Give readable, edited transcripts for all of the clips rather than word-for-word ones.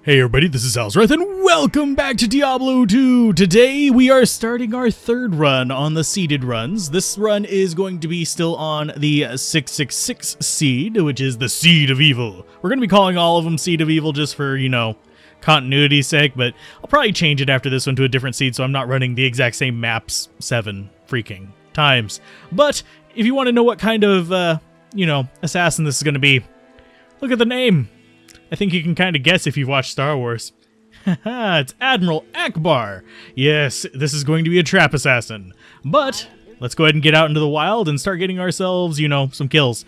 Hey everybody, this is Alzorath, and welcome back to Diablo 2! Today we are starting our third run on the seeded runs. This run is going to be still on the 666 seed, which is the Seed of Evil. We're going to be calling all of them Seed of Evil just for, you know, continuity's sake, but I'll probably change it after this one to a different seed so I'm not running the exact same maps 7 freaking times. But if you want to know what kind of, assassin this is going to be, look at the name. I think you can kind of guess if you've watched Star Wars. Haha, it's Admiral Akbar. Yes, this is going to be a trap assassin. But let's go ahead and get out into the wild and start getting ourselves, some kills.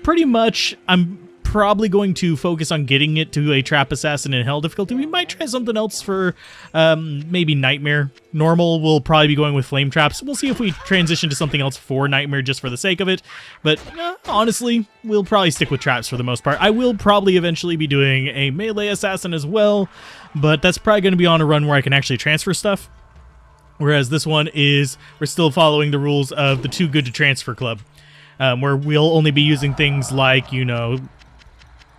Pretty much, I'm probably going to focus on getting it to a trap assassin in hell difficulty. We might try something else for maybe nightmare. Normal, we'll probably be going with flame traps. We'll see if we transition to something else for nightmare just for the sake of it. But honestly, we'll probably stick with traps for the most part. I will probably eventually be doing a melee assassin as well, but that's probably going to be on a run where I can actually transfer stuff. Whereas this one is, we're still following the rules of the Too Good to Transfer Club, where we'll only be using things like,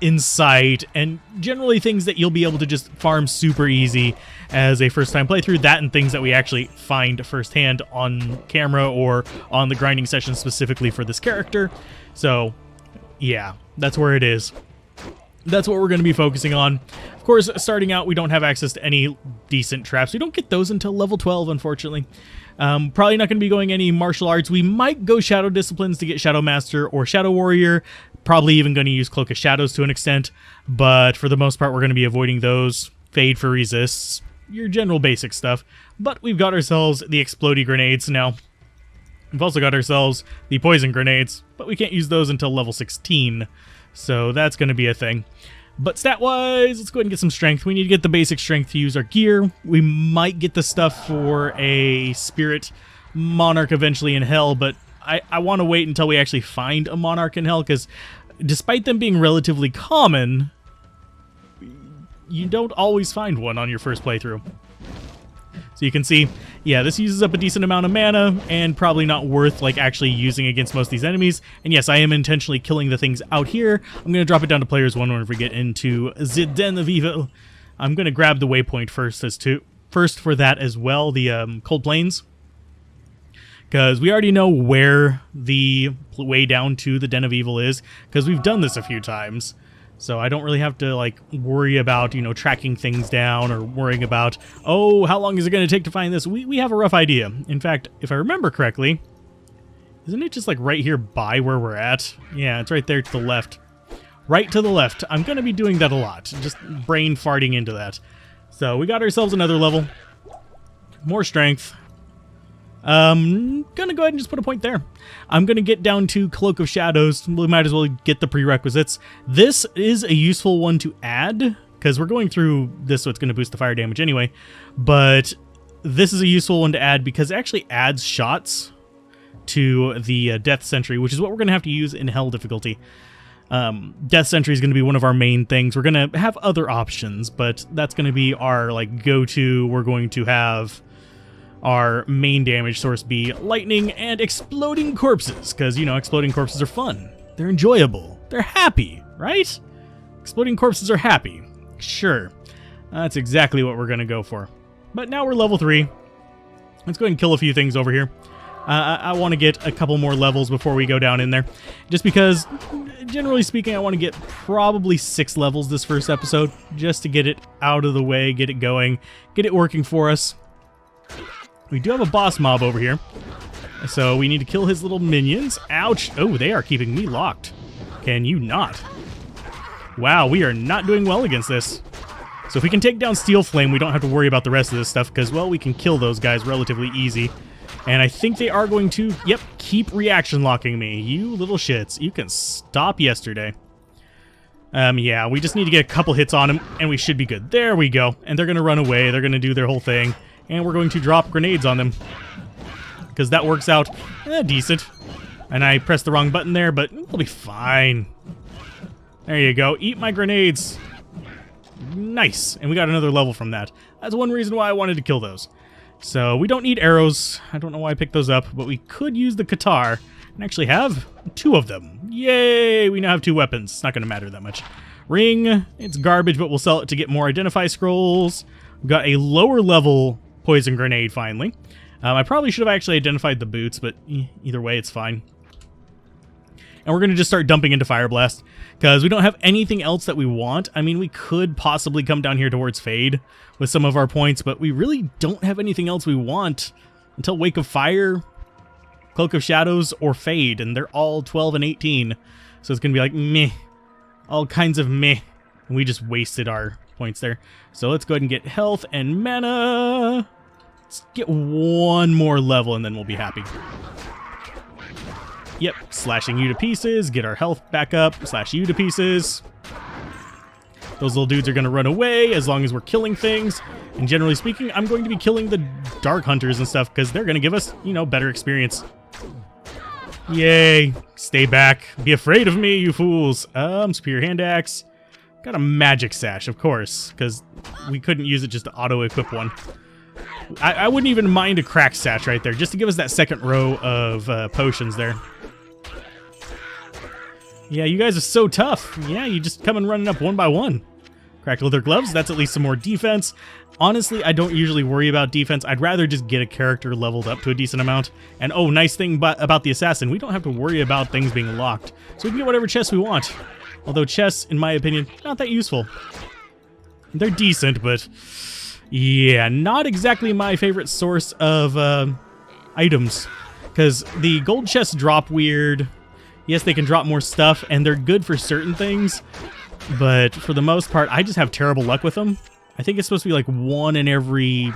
insight, and generally things that you'll be able to just farm super easy as a first-time playthrough, that and things that we actually find firsthand on camera or on the grinding session specifically for this character. So, yeah, that's where it is. That's what we're going to be focusing on. Of course, starting out, we don't have access to any decent traps. We don't get those until level 12, unfortunately. Probably not going to be going any martial arts. We might go Shadow Disciplines to get Shadow Master or Shadow Warrior. Probably even going to use Cloak of Shadows to an extent. But for the most part, we're going to be avoiding those. Fade for resists. Your general basic stuff. But we've got ourselves the Explodey Grenades now. We've also got ourselves the Poison Grenades. But we can't use those until level 16. So that's going to be a thing. But stat-wise, let's go ahead and get some strength. We need to get the basic strength to use our gear. We might get the stuff for a Spirit Monarch eventually in Hell, but I want to wait until we actually find a Monarch in Hell, because despite them being relatively common, you don't always find one on your first playthrough. So you can see, yeah, this uses up a decent amount of mana, and probably not worth actually using against most of these enemies. And yes, I am intentionally killing the things out here. I'm going to drop it down to players 1 whenever we get into the Den of Evil. I'm going to grab the waypoint first for that as well, the Cold Plains. Because we already know where the way down to the Den of Evil is, because we've done this a few times. So I don't really have to, worry about, tracking things down or worrying about, oh, how long is it going to take to find this? We have a rough idea. In fact, if I remember correctly, isn't it just, right here by where we're at? Yeah, it's right there to the left. Right to the left. I'm going to be doing that a lot. Just brain farting into that. So we got ourselves another level. More strength. Gonna go ahead and just put a point there. I'm gonna get down to Cloak of Shadows. We might as well get the prerequisites. This is a useful one to add, because we're going through this, so it's gonna boost the fire damage anyway. But this is a useful one to add because it actually adds shots to the Death Sentry, which is what we're gonna have to use in Hell difficulty. Death Sentry is going to be one of our main things. We're going to have other options, but that's going to be our go-to. We're going to have our main damage source be lightning and exploding corpses, because, exploding corpses are fun. They're enjoyable. They're happy, right? Exploding corpses are happy. Sure. That's exactly what we're going to go for. But now we're level 3. Let's go ahead and kill a few things over here. I want to get a couple more levels before we go down in there. Just because, generally speaking, I want to get probably 6 levels this first episode, just to get it out of the way, get it going, get it working for us. We do have a boss mob over here, so we need to kill his little minions. Ouch! Oh, they are keeping me locked. Can you not? Wow, we are not doing well against this. So if we can take down Steel Flame, we don't have to worry about the rest of this stuff, because, well, we can kill those guys relatively easy. And I think they are going to, yep, keep reaction locking me. You little shits. You can stop yesterday. Yeah, we just need to get a couple hits on him, and we should be good. There we go. And they're going to run away. They're going to do their whole thing. And we're going to drop grenades on them, because that works out decent. And I pressed the wrong button there, but it'll be fine. There you go. Eat my grenades. Nice. And we got another level from that. That's one reason why I wanted to kill those. So we don't need arrows. I don't know why I picked those up, but we could use the Qatar and actually have 2 of them. Yay! We now have 2 weapons. It's not going to matter that much. Ring, it's garbage, but we'll sell it to get more identify scrolls. We've got a lower level poison grenade finally. I probably should have actually identified the boots, but either way, it's fine. And we're going to just start dumping into Fire Blast, because we don't have anything else that we want. I mean, we could possibly come down here towards Fade with some of our points, but we really don't have anything else we want until Wake of Fire, Cloak of Shadows, or Fade, and they're all 12 and 18. So it's going to be like, meh. All kinds of meh. And we just wasted our points there. So let's go ahead and get health and mana. Let's get one more level, and then we'll be happy. Yep, slashing you to pieces, get our health back up, slash you to pieces. Those little dudes are going to run away as long as we're killing things. And generally speaking, I'm going to be killing the Dark Hunters and stuff because they're going to give us, you know, better experience. Yay. Stay back. Be afraid of me, you fools. Superior Hand Axe. Got a Magic Sash, of course, because we couldn't use it just to auto-equip one. I wouldn't even mind a Crack Sash right there, just to give us that second row of potions there. Yeah, you guys are so tough. Yeah, you just come and running up one by one. Cracked Leather Gloves, that's at least some more defense. Honestly, I don't usually worry about defense. I'd rather just get a character leveled up to a decent amount. And oh, nice thing about the Assassin, we don't have to worry about things being locked. So we can get whatever chests we want. Although chests, in my opinion, not that useful. They're decent, but yeah, not exactly my favorite source of items. Because the gold chests drop weird. Yes, they can drop more stuff, and they're good for certain things. But for the most part, I just have terrible luck with them. I think it's supposed to be like one in every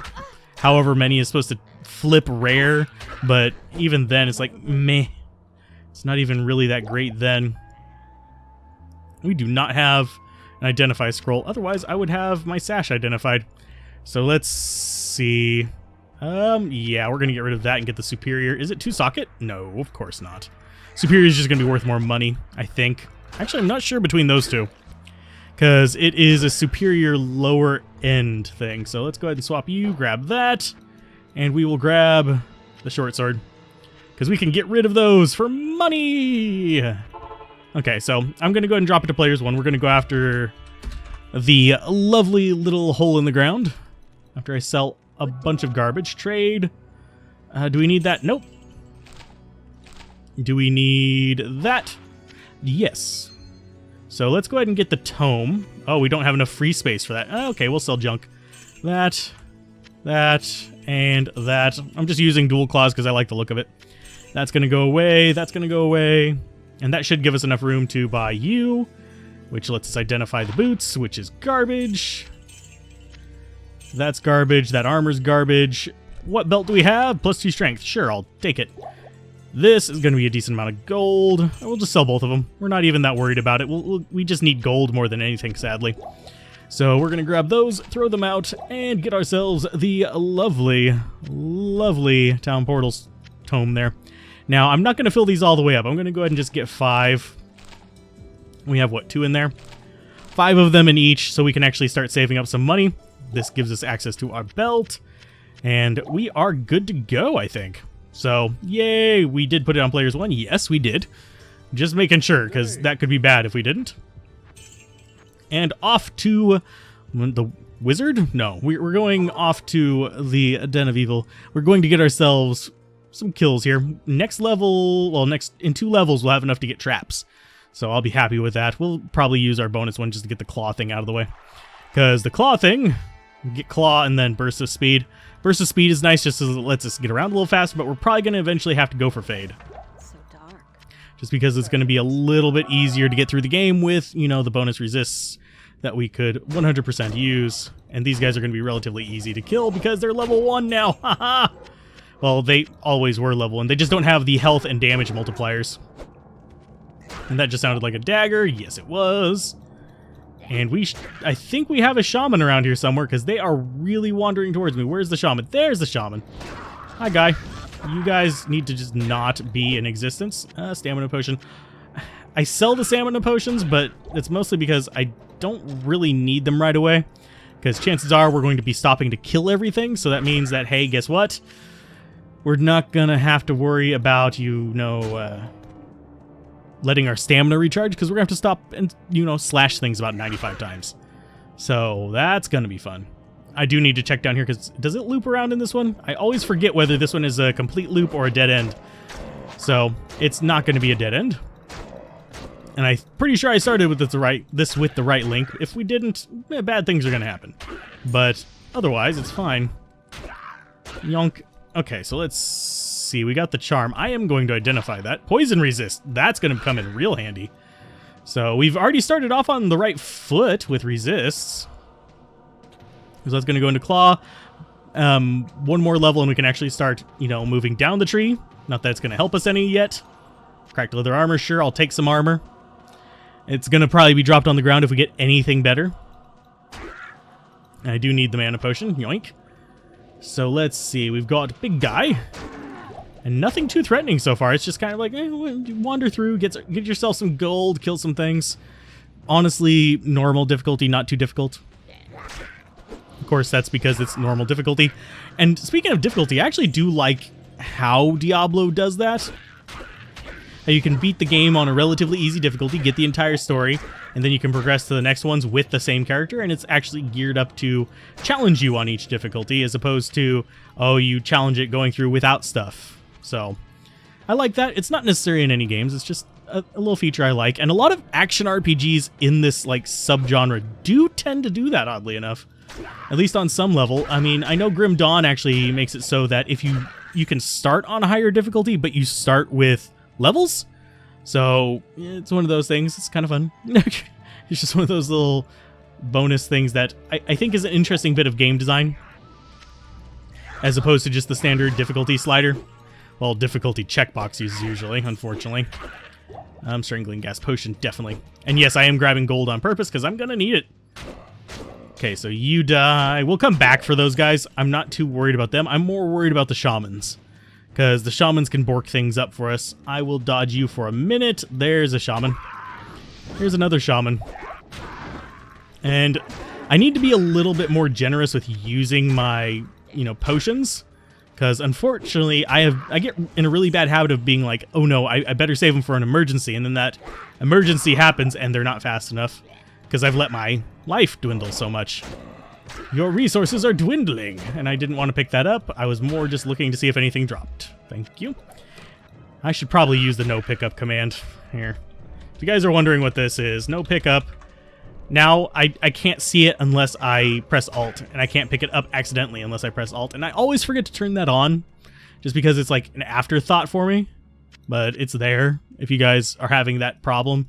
however many is supposed to flip rare. But even then, it's like, meh. It's not even really that great then. We do not have an identify scroll. Otherwise, I would have my sash identified. So let's see. Yeah, we're going to get rid of that and get the superior. Is it 2-socket? No, of course not. Superior is just going to be worth more money, I think. Actually, I'm not sure between those two, because it is a superior lower end thing. So let's go ahead and swap you, grab that, and we will grab the short sword, because we can get rid of those for money. Okay, so I'm going to go ahead and drop it to players 1. We're going to go after the lovely little hole in the ground after I sell a bunch of garbage. Trade. Do we need that? Nope. Do we need that? Yes. So let's go ahead and get the tome. Oh, we don't have enough free space for that. Okay, we'll sell junk. That, and that. I'm just using dual claws because I like the look of it. That's going to go away. That's going to go away. And that should give us enough room to buy you, which lets us identify the boots, which is garbage. That's garbage. That armor's garbage. What belt do we have? +2 strength. Sure, I'll take it. This is going to be a decent amount of gold. We'll just sell both of them. We're not even that worried about it. We just need gold more than anything, sadly. So we're going to grab those, throw them out, and get ourselves the lovely, lovely Town Portals tome there. Now, I'm not going to fill these all the way up. I'm going to go ahead and just get 5. We have, what, 2 in there? 5 of them in each, so we can actually start saving up some money. This gives us access to our belt, and we are good to go, I think. So, yay, we did put it on players 1. Yes, we did. Just making sure, because that could be bad if we didn't. And off to the wizard? No, we're going off to the Den of Evil. We're going to get ourselves some kills here. Next level, well, in 2 levels, we'll have enough to get traps. So I'll be happy with that. We'll probably use our bonus one just to get the claw thing out of the way. Because the claw thing, get claw and then burst of speed. Burst of speed is nice just because it lets us get around a little faster, but we're probably going to eventually have to go for fade. So dark. Just because it's going to be a little bit easier to get through the game with, you know, the bonus resists that we could 100% use. And these guys are going to be relatively easy to kill because they're level 1 now. Haha! Well, they always were level 1. They just don't have the health and damage multipliers. And that just sounded like a dagger. Yes, it was. And I think we have a shaman around here somewhere because they are really wandering towards me. Where's the shaman? There's the shaman. Hi, guy. You guys need to just not be in existence. Stamina potion. I sell the stamina potions, but it's mostly because I don't really need them right away. Because chances are we're going to be stopping to kill everything. So that means that, hey, guess what? We're not going to have to worry about, letting our stamina recharge, because we're going to have to stop and, you know, slash things about 95 times. So that's going to be fun. I do need to check down here, because does it loop around in this one? I always forget whether this one is a complete loop or a dead end. So it's not going to be a dead end. And I'm pretty sure I started with this with the right link. If we didn't, bad things are going to happen. But otherwise, it's fine. Yonk. Okay, so let's see. We got the charm. I am going to identify that. Poison resist. That's going to come in real handy. So we've already started off on the right foot with resists. So that's going to go into claw. One more level and we can actually start, you know, moving down the tree. Not that it's going to help us any yet. Cracked leather armor. Sure, I'll take some armor. It's going to probably be dropped on the ground if we get anything better. I do need the mana potion. Yoink. So let's see. We've got big guy. And nothing too threatening so far. It's just kind of like, wander through, get yourself some gold, kill some things. Honestly, normal difficulty, not too difficult. Of course, that's because it's normal difficulty. And speaking of difficulty, I actually do like how Diablo does that. How you can beat the game on a relatively easy difficulty, get the entire story, and then you can progress to the next ones with the same character, and it's actually geared up to challenge you on each difficulty, as opposed to, oh, you challenge it going through without stuff. So, I like that. It's not necessary in any games, it's just a little feature I like, and a lot of action RPGs in this, like, subgenre do tend to do that, oddly enough. At least on some level. I mean, I know Grim Dawn actually makes it so that if you can start on a higher difficulty, but you start with levels. So it's one of those things. It's kind of fun. It's just one of those little bonus things that I think is an interesting bit of game design, as opposed to just the standard difficulty slider. Well, difficulty checkbox uses usually, unfortunately. Strangling gas potion, definitely. And yes, I am grabbing gold on purpose because I'm gonna need it. Okay, so you die. We'll come back for those guys. I'm not too worried about them. I'm more worried about the shamans, because the shamans can bork things up for us. I will dodge you for a minute. There's a shaman. Here's another shaman. And I need to be a little bit more generous with using my, you know, potions, because unfortunately I get in a really bad habit of being like, oh no, I better save them for an emergency, and then that emergency happens and they're not fast enough, because I've let my life dwindle so much. Your resources are dwindling, and I didn't want to pick that up. I was more just looking to see if anything dropped. Thank you. I should probably use the no pickup command here. If you guys are wondering what this is, no pickup. Now, I can't see it unless I press Alt, and I can't pick it up accidentally unless I press Alt, and I always forget to turn that on, just because it's like an afterthought for me, but it's there if you guys are having that problem.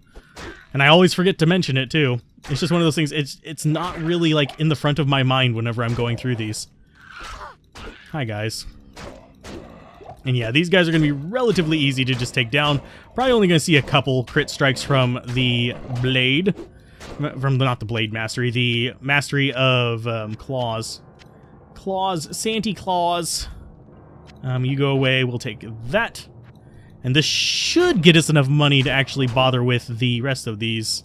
And I always forget to mention it, too. It's just one of those things, it's not really, like, in the front of my mind whenever I'm going through these. Hi, guys. And yeah, these guys are going to be relatively easy to just take down. Probably only going to see a couple crit strikes from the blade. Not the blade mastery, the mastery of claws. Claws, Santa Claus. You go away, we'll take that. And this should get us enough money to actually bother with the rest of these.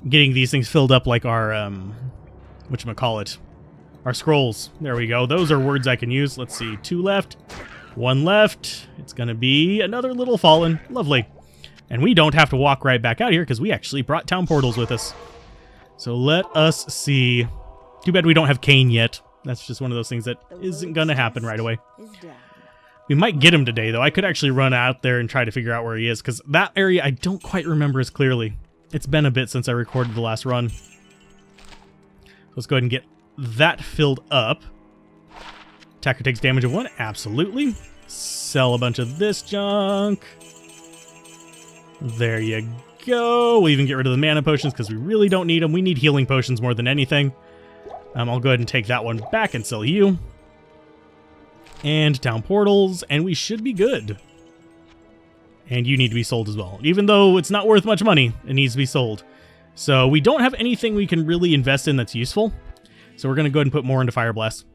Getting these things filled up like our, whatchamacallit, our scrolls. There we go. Those are words I can use. Let's see. 2 left. 1 left. It's going to be another little fallen. Lovely. And we don't have to walk right back out here because we actually brought town portals with us. So let us see. Too bad we don't have Cain yet. That's just one of those things that isn't going to happen right away. We might get him today, though. I could actually run out there and try to figure out where he is, because that area I don't quite remember as clearly. It's been a bit since I recorded the last run. Let's go ahead and get that filled up. Attacker takes damage of 1. Absolutely. Sell a bunch of this junk. There you go. We'll even get rid of the mana potions because we really don't need them. We need healing potions more than anything. I'll go ahead and take that one back and sell you. And town portals, and we should be good. And you need to be sold as well. Even though it's not worth much money, it needs to be sold. So we don't have anything we can really invest in that's useful. So we're going to go ahead and put more into Fire Blast.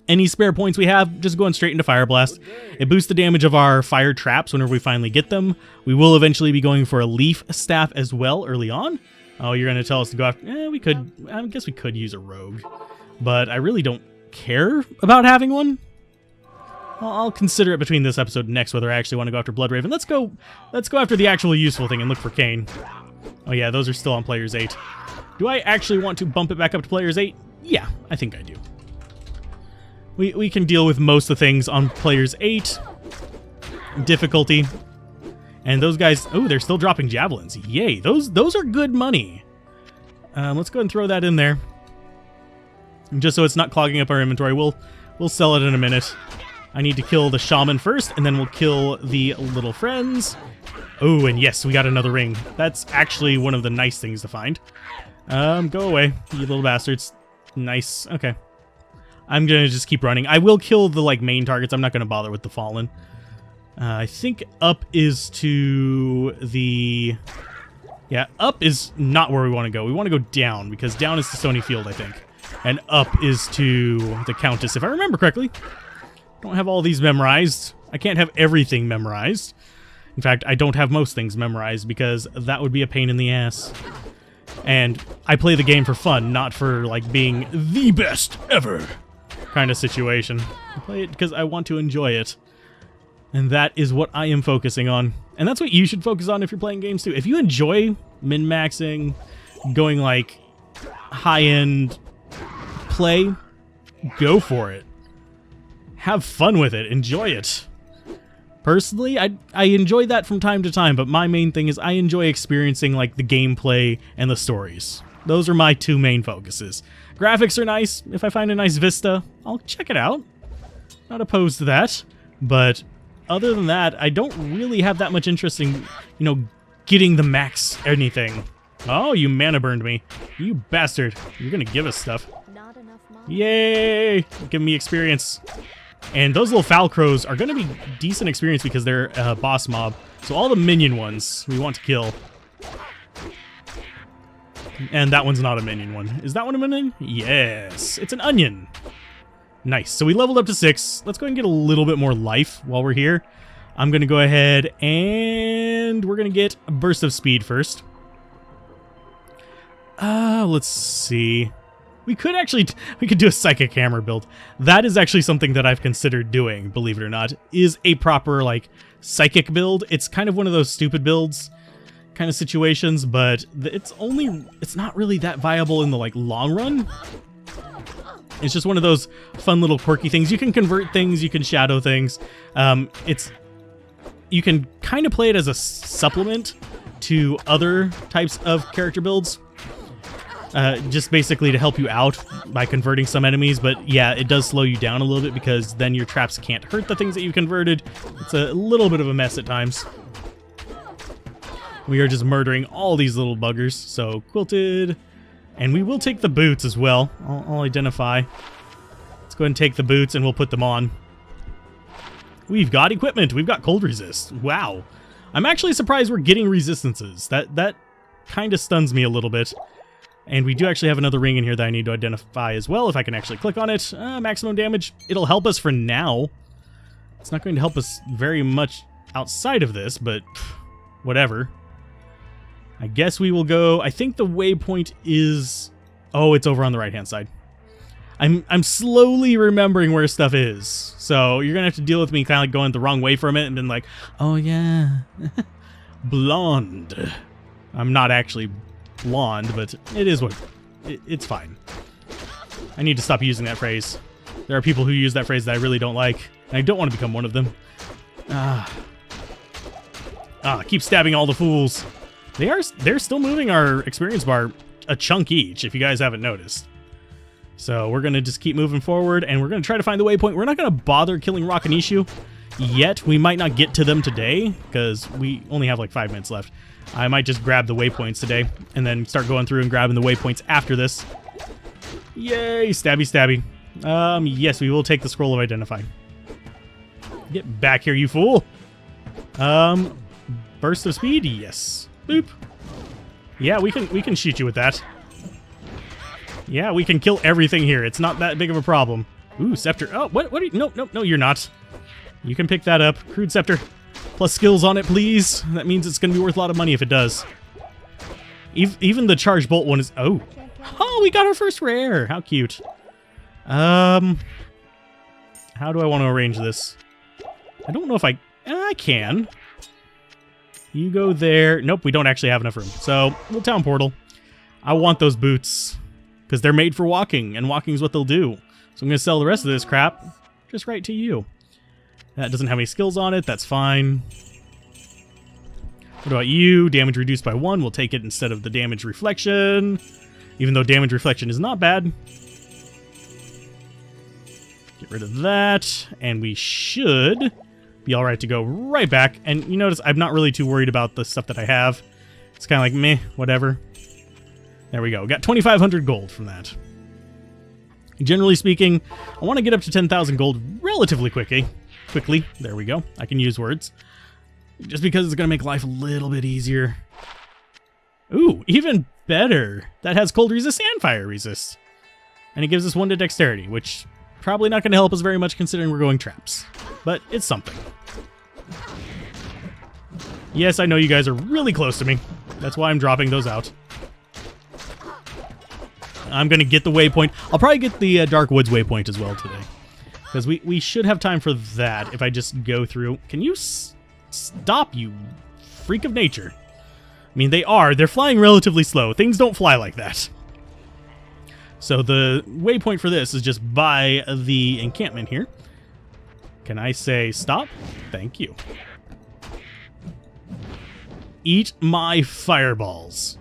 Any spare points we have, just going straight into Fire Blast. It boosts the damage of our fire traps whenever we finally get them. We will eventually be going for a leaf staff as well early on. Oh, you're going to tell us to go after... we could... I guess we could use a rogue. But I really don't care about having one. I'll consider it between this episode and next whether I actually want to go after Bloodraven. Let's go after the actual useful thing and look for Kayn. Oh yeah, those are still on Players 8. Do I actually want to bump it back up to Players 8? Yeah, I think I do. We can deal with most of the things on Players 8. Difficulty. And those guys, oh, they're still dropping javelins. Yay, those are good money. Let's go ahead and throw that in there. Just so it's not clogging up our inventory. We'll sell it in a minute. I need to kill the shaman first, and then we'll kill the little friends. Oh, and yes, we got another ring. That's actually one of the nice things to find. Go away, you little bastards. Nice, okay. I'm gonna just keep running. I will kill the, like, main targets. I'm not gonna bother with the fallen. I think up is to the... Yeah, up is not where we want to go. We want to go down, because down is to Stony Field, I think. And up is to the Countess, if I remember correctly. Don't have all these memorized. I can't have everything memorized. In fact, I don't have most things memorized, because that would be a pain in the ass. And I play the game for fun, not for, like, being the best ever kind of situation. I play it because I want to enjoy it. And that is what I am focusing on. And that's what you should focus on if you're playing games too. If you enjoy min-maxing, going, like, high-end play, go for it. Have fun with it. Enjoy it. Personally, I enjoy that from time to time, but my main thing is I enjoy experiencing, like, the gameplay and the stories. Those are my two main focuses. Graphics are nice. If I find a nice vista, I'll check it out. Not opposed to that. But other than that, I don't really have that much interest in, you know, getting the max anything. Oh, you mana burned me. You bastard. You're gonna give us stuff. Not enough mana. Yay! Give me experience. And those little foul crows are going to be decent experience because they're a boss mob. So all the minion ones we want to kill. And that one's not a minion one. Is that one a minion? Yes. It's an onion. Nice. So we leveled up to 6. Let's go ahead and get a little bit more life while we're here. I'm going to go ahead and we're going to get a burst of speed first. Let's see. We could do a psychic hammer build. That is actually something that I've considered doing, believe it or not, is a proper, like, psychic build. It's kind of one of those stupid builds kind of situations, but it's not really that viable in the, like, long run. It's just one of those fun little quirky things. You can convert things, you can shadow things. You can kind of play it as a supplement to other types of character builds. Just basically to help you out by converting some enemies, but yeah, it does slow you down a little bit because then your traps can't hurt the things that you converted. It's a little bit of a mess at times. We are just murdering all these little buggers, so quilted. And we will take the boots as well. I'll identify. Let's go ahead and take the boots and we'll put them on. We've got equipment. We've got cold resist. Wow. I'm actually surprised we're getting resistances. That kind of stuns me a little bit. And we do actually have another ring in here that I need to identify as well, if I can actually click on it. Maximum damage. It'll help us for now. It's not going to help us very much outside of this, but whatever. I guess we will go... I think the waypoint is... Oh, it's over on the right-hand side. I'm slowly remembering where stuff is. So you're going to have to deal with me kind of like going the wrong way from it and then like, oh yeah, blonde. I'm not actually... blonde, but it is what it's fine. I need to stop using that phrase. There are people who use that phrase that I really don't like, and I don't want to become one of them. Keep stabbing all the fools. They're still moving our experience bar a chunk each, if you guys haven't noticed. So we're gonna just keep moving forward, and we're gonna try to find the waypoint. We're not gonna bother killing Rakanishu yet. We might not get to them today because we only have like 5 minutes left. I might just grab the waypoints today and then start going through and grabbing the waypoints after this. Yay, stabby stabby. Yes, we will take the scroll of identify. Get back here, you fool. Burst of speed, yes. Boop. Yeah, we can shoot you with that. Yeah, we can kill everything here. It's not that big of a problem. Ooh, scepter. Oh, what are you? No, you're not. You can pick that up. Crude scepter. Plus skills on it, please. That means it's going to be worth a lot of money if it does. Even the charge bolt one is... Oh, we got our first rare. How cute. How do I want to arrange this? I don't know if I can. You go there. Nope, we don't actually have enough room. So, we'll town portal. I want those boots because they're made for walking, and walking is what they'll do. So I'm going to sell the rest of this crap just right to you. That doesn't have any skills on it. That's fine. What about you? Damage reduced by 1. We'll take it instead of the damage reflection. Even though damage reflection is not bad. Get rid of that. And we should be alright to go right back. And you notice I'm not really too worried about the stuff that I have. It's kind of like, meh, whatever. There we go. Got 2,500 gold from that. Generally speaking, I want to get up to 10,000 gold relatively quickly. There we go. I can use words. Just because it's going to make life a little bit easier. Ooh, even better. That has cold resist and fire resist. And it gives us 1 to dexterity, which probably not going to help us very much considering we're going traps. But it's something. Yes, I know you guys are really close to me. That's why I'm dropping those out. I'm going to get the waypoint. I'll probably get the Dark Woods waypoint as well today. Because we should have time for that if I just go through. Can you stop, you freak of nature? I mean, they're flying relatively slow. Things don't fly like that. So the waypoint for this is just by the encampment here. Can I say stop? Thank you. Eat my fireballs.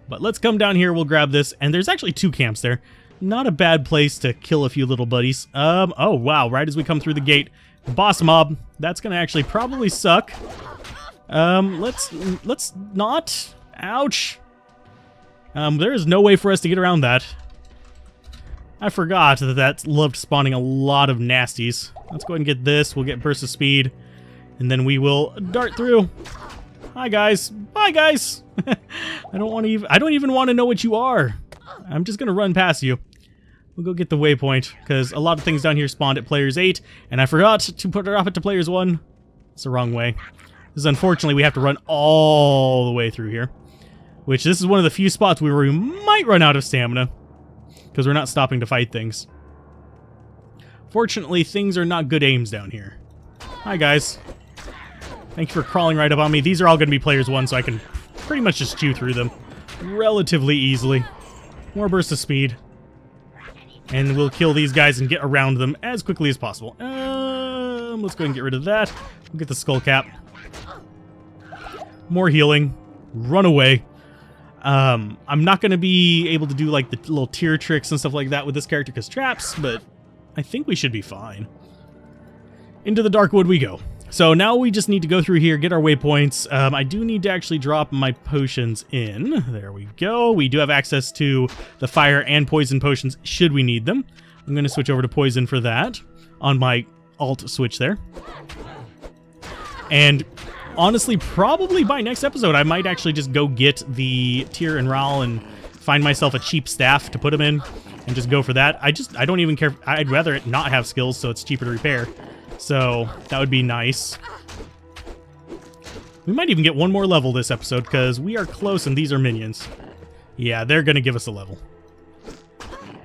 But let's come down here, we'll grab this, and there's actually 2 camps there. Not a bad place to kill a few little buddies. Oh wow, right as we come through the gate, boss mob. That's gonna actually probably suck. Let's not. Ouch. There is no way for us to get around that. I forgot that loved spawning a lot of nasties. Let's go ahead and get this. We'll get burst of speed, and then we will dart through. Hi guys. Bye guys. I don't even want to know what you are. I'm just gonna run past you. We'll go get the waypoint because a lot of things down here spawned at players 8, and I forgot to drop it to players 1. It's the wrong way. This is unfortunately we have to run all the way through here, which this is one of the few spots where we might run out of stamina because we're not stopping to fight things. Fortunately, things are not good aims down here. Hi guys. Thank you for crawling right up on me. These are all going to be players 1, so I can pretty much just chew through them relatively easily. More burst of speed. And we'll kill these guys and get around them as quickly as possible. Let's go ahead and get rid of that. We'll get the skull cap. More healing. Run away. I'm not going to be able to do like the little tier tricks and stuff like that with this character because traps, but I think we should be fine. Into the Dark Wood we go. So now we just need to go through here, get our waypoints. I do need to actually drop my potions in. There we go. We do have access to the fire and poison potions should we need them. I'm going to switch over to poison for that on my alt switch there. And honestly, probably by next episode, I might actually just go get the Tyr and Ral and find myself a cheap staff to put them in and just go for that. I don't even care. I'd rather it not have skills so it's cheaper to repair. So that would be nice. We might even get one more level this episode because we are close and these are minions. Yeah, they're going to give us a level.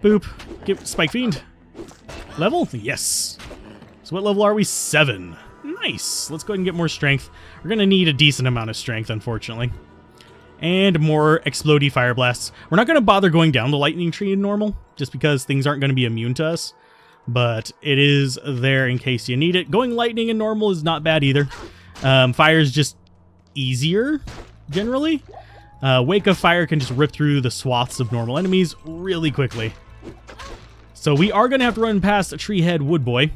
Boop. Give Spike Fiend. Level? Yes. So what level are we? 7. Nice. Let's go ahead and get more strength. We're going to need a decent amount of strength, unfortunately. And more explodey fire blasts. We're not going to bother going down the lightning tree in normal, just because things aren't going to be immune to us. But it is there in case you need it. Going lightning in normal is not bad either. Fire is just easier, generally. Wake of Fire can just rip through the swaths of normal enemies really quickly. So we are going to have to run past a Treehead Woodboy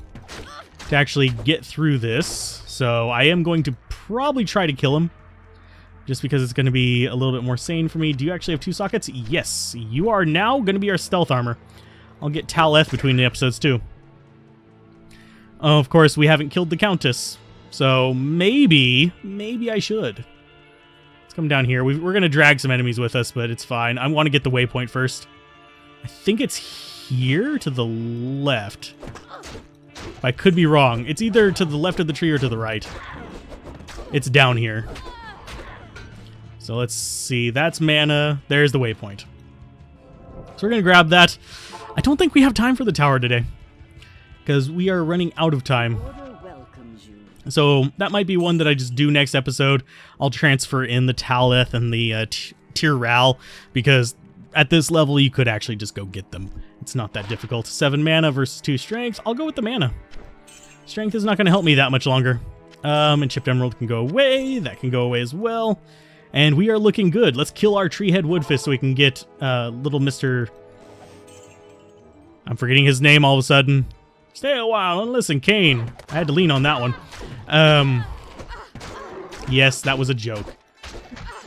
to actually get through this. So I am going to probably try to kill him, just because it's going to be a little bit more sane for me. Do you actually have 2 sockets? Yes, you are now going to be our stealth armor. I'll get Tal F between the episodes too. Of course, we haven't killed the Countess, so maybe I should. Let's come down here. We're going to drag some enemies with us, but it's fine. I want to get the waypoint first. I think it's here to the left. I could be wrong. It's either to the left of the tree or to the right. It's down here. So let's see. That's mana. There's the waypoint. So we're going to grab that. I don't think we have time for the tower today, because we are running out of time. Order welcomes you. So that might be one that I just do next episode. I'll transfer in the Talith and the Tirral, because at this level you could actually just go get them. It's not that difficult. 7 mana versus 2 strength. I'll go with the mana. Strength is not going to help me that much longer. And Chipped Emerald can go away. That can go away as well. And we are looking good. Let's kill our Treehead Woodfist so we can get little Mr... I'm forgetting his name all of a sudden. Stay a while and listen, Kane. I had to lean on that one. Yes, that was a joke.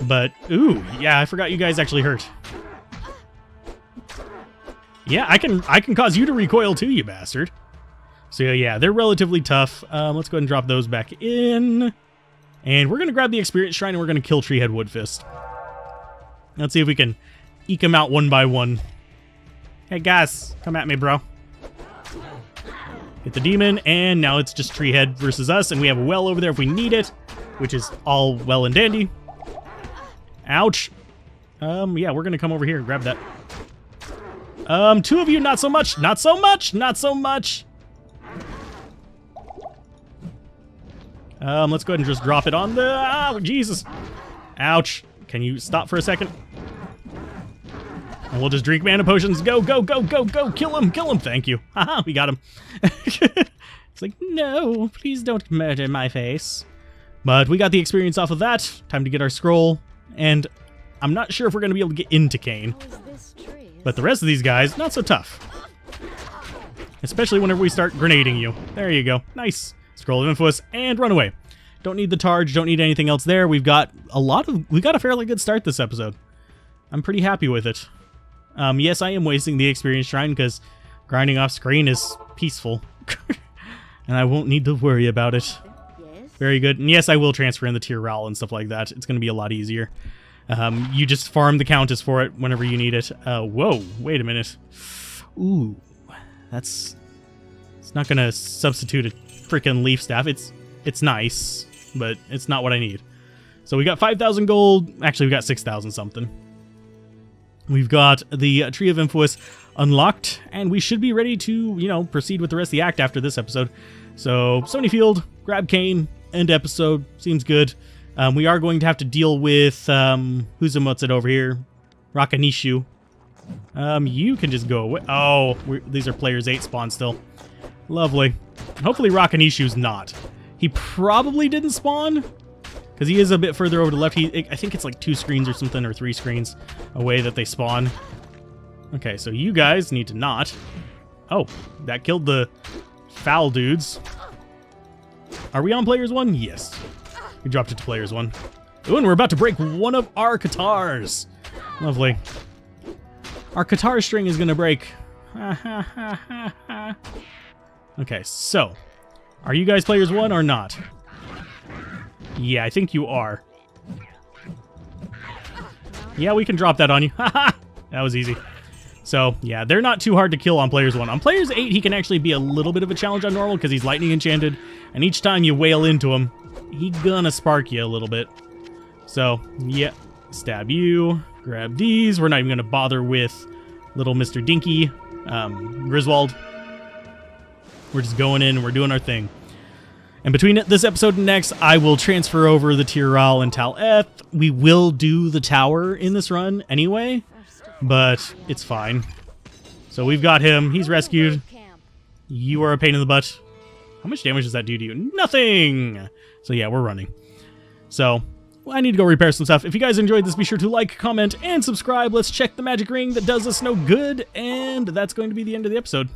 But, ooh, yeah, I forgot you guys actually hurt. Yeah, I can cause you to recoil too, you bastard. So yeah, they're relatively tough. Let's go ahead and drop those back in. And we're going to grab the Experience Shrine and we're going to kill Treehead Woodfist. Let's see if we can eke them out one by one. Hey guys, come at me, bro. Hit the demon, and now it's just Treehead versus us, and we have a well over there if we need it, which is all well and dandy. Ouch. Yeah, we're going to come over here and grab that. 2 of you, not so much, not so much, not so much. Let's go ahead and just drop it on the... Jesus. Ouch. Can you stop for a second? And we'll just drink mana potions. Go, go, go, go, go. Kill him, kill him. Thank you. Haha, we got him. It's like, no, please don't murder my face. But we got the experience off of that. Time to get our scroll. And I'm not sure if we're going to be able to get into Kane. But the rest of these guys, not so tough. Especially whenever we start grenading you. There you go. Nice. Scroll of Influence and run away. Don't need the Targe, don't need anything else there. We've got a fairly good start this episode. I'm pretty happy with it. Yes, I am wasting the Experience Shrine because grinding off screen is peaceful. And I won't need to worry about it. Yes. Very good. And yes, I will transfer in the Tirral and stuff like that. It's going to be a lot easier. You just farm the Countess for it whenever you need it. Whoa, wait a minute. Ooh, it's not going to substitute a freaking Leaf Staff. It's nice, but it's not what I need. So we got 5,000 gold. Actually, we got 6,000 something. We've got the Tree of Influence unlocked, and we should be ready to, proceed with the rest of the act after this episode. So, Sony Field, grab Kane, end episode. Seems good. We are going to have to deal with, what's it over here? Rakanishu. You can just go away. Oh, these are players 8 spawn still. Lovely. Hopefully Rakanishu's not. He probably didn't spawn, because he is a bit further over to the left. I think it's like 2 screens or something, or 3 screens away that they spawn. Okay, so you guys need to not. Oh, that killed the foul dudes. Are we on players 1? Yes. We dropped it to players 1. Ooh, and we're about to break one of our Katars. Lovely. Our Katar string is going to break. Okay, so. Are you guys players 1 or not? Yeah, I think you are. Yeah, we can drop that on you. Haha! That was easy. So, yeah, they're not too hard to kill on players 1. On players 8, he can actually be a little bit of a challenge on normal because he's lightning enchanted. And each time you wail into him, he gonna spark you a little bit. So, yeah, stab you, grab these. We're not even gonna bother with little Mr. Dinky, Griswold. We're just going in and we're doing our thing. And between this episode and next, I will transfer over the Tirral and Talith. We will do the tower in this run anyway, but it's fine. So we've got him. He's rescued. You are a pain in the butt. How much damage does that do to you? Nothing! So yeah, we're running. So, well, I need to go repair some stuff. If you guys enjoyed this, be sure to like, comment, and subscribe. Let's check the magic ring that does us no good, and that's going to be the end of the episode.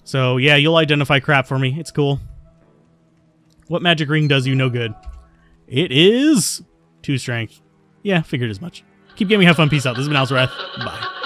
So yeah, you'll identify crap for me. It's cool. What magic ring does you no good? It is 2 strength. Yeah, figured as much. Keep gaming, have fun, peace out. This has been Alzorath. Bye.